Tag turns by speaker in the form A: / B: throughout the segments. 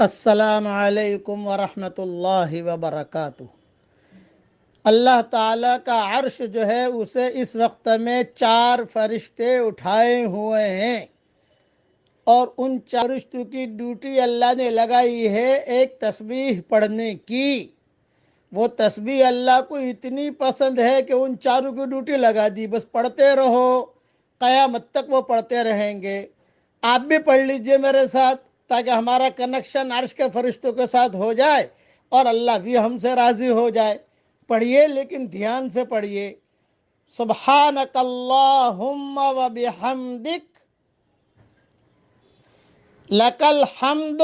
A: السلام علیکم ورحمۃ اللہ وبرکاتہ۔ اللہ تعالیٰ کا عرش جو ہے اسے اس وقت میں 4 فرشتے اٹھائے ہوئے ہیں، اور ان 4 فرشتوں کی ڈیوٹی اللہ نے لگائی ہے ایک تسبیح پڑھنے کی۔ وہ تسبیح اللہ کو اتنی پسند ہے کہ ان 4 کی ڈیوٹی لگا دی، بس پڑھتے رہو، قیامت تک وہ پڑھتے رہیں گے۔ آپ بھی پڑھ لیجئے میرے ساتھ تاکہ ہمارا کنیکشن عرش کے فرشتوں کے ساتھ ہو جائے اور اللہ بھی ہم سے راضی ہو جائے۔ پڑھیے لیکن دھیان سے پڑھیے۔ سبحانک اللہم و بحمدک لک الحمد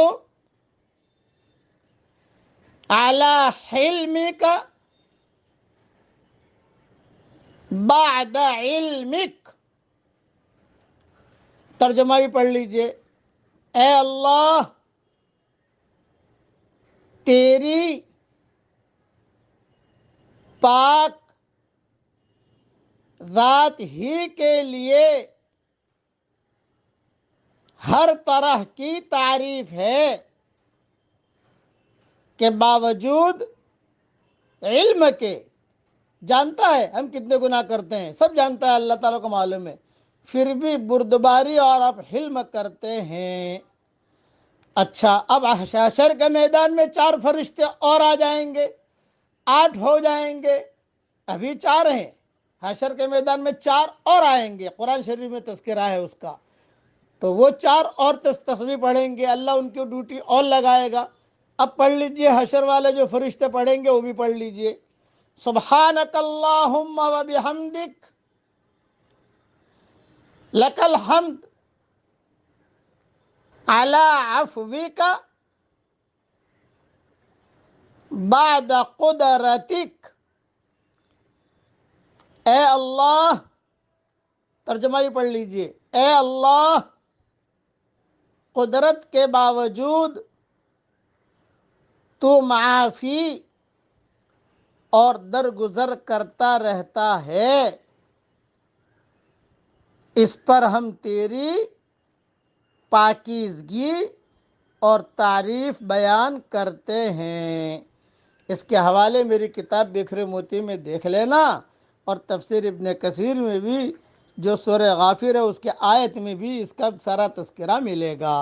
A: علی حلمک بعد علمک۔ ترجمہ بھی پڑھ لیجئے۔ اے اللہ، تیری پاک ذات ہی کے لیے ہر طرح کی تعریف ہے کہ باوجود علم کے، جانتا ہے ہم کتنے گناہ کرتے ہیں، سب جانتا ہے، اللہ تعالیٰ کو معلوم ہے، پھر بھی بردباری اور آپ حلم کرتے ہیں۔ اچھا، اب حشر کے میدان میں 4 فرشتے اور آ جائیں گے، 8 ہو جائیں گے، ابھی 4 ہیں، حشر کے میدان میں 4 اور آئیں گے، قرآن شریف میں تذکرہ ہے اس کا، تو وہ 4 اور تسبیح پڑھیں گے، اللہ ان کی ڈیوٹی اور لگائے گا۔ اب پڑھ لیجئے، حشر والے جو فرشتے پڑھیں گے وہ بھی پڑھ لیجئے۔ سبحانک اللہم و بحمدک لک الحمد علی عفوک بعد قدرتک۔ اے اللہ، ترجمہ بھی پڑھ لیجئے، اے اللہ، قدرت کے باوجود تو معافی اور درگزر کرتا رہتا ہے، اس پر ہم تیری پاکیزگی اور تعریف بیان کرتے ہیں۔ اس کے حوالے میری کتاب بکھرے موتی میں دیکھ لینا، اور تفسیر ابن کثیر میں بھی جو سورہ غافر ہے اس کے آیت میں بھی اس کا سارا تذکرہ ملے گا۔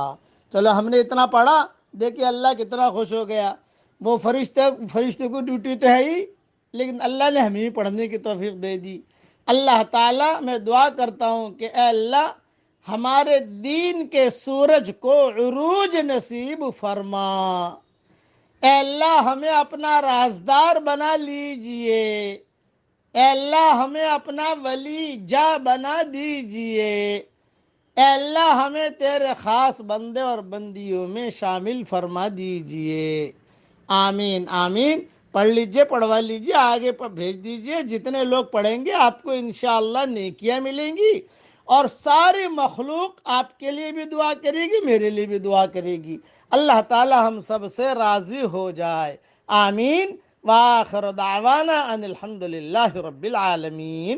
A: چلو، ہم نے اتنا پڑھا، دیکھیے اللہ کتنا خوش ہو گیا۔ وہ فرشتے کو ڈیوٹی تو ہے ہی، لیکن اللہ نے ہمیں پڑھنے کی توفیق دے دی۔ اللہ تعالیٰ، میں دعا کرتا ہوں کہ اے اللہ، ہمارے دین کے سورج کو عروج نصیب فرما۔ اے اللہ، ہمیں اپنا رازدار بنا لیجئے۔ اے اللہ، ہمیں اپنا ولی جا بنا دیجئے۔ اے اللہ، ہمیں تیرے خاص بندے اور بندیوں میں شامل فرما دیجئے۔ آمین آمین۔ پڑھ لیجئے، پڑھوا لیجئے، آگے بھیج دیجئے۔ جتنے لوگ پڑھیں گے آپ کو انشاءاللہ نیکیاں ملیں گی، اور ساری مخلوق آپ کے لیے بھی دعا کرے گی، میرے لیے بھی دعا کرے گی۔ اللہ تعالی ہم سب سے راضی ہو جائے۔ آمین۔ وآخر دعوانا ان الحمد للہ رب العالمین۔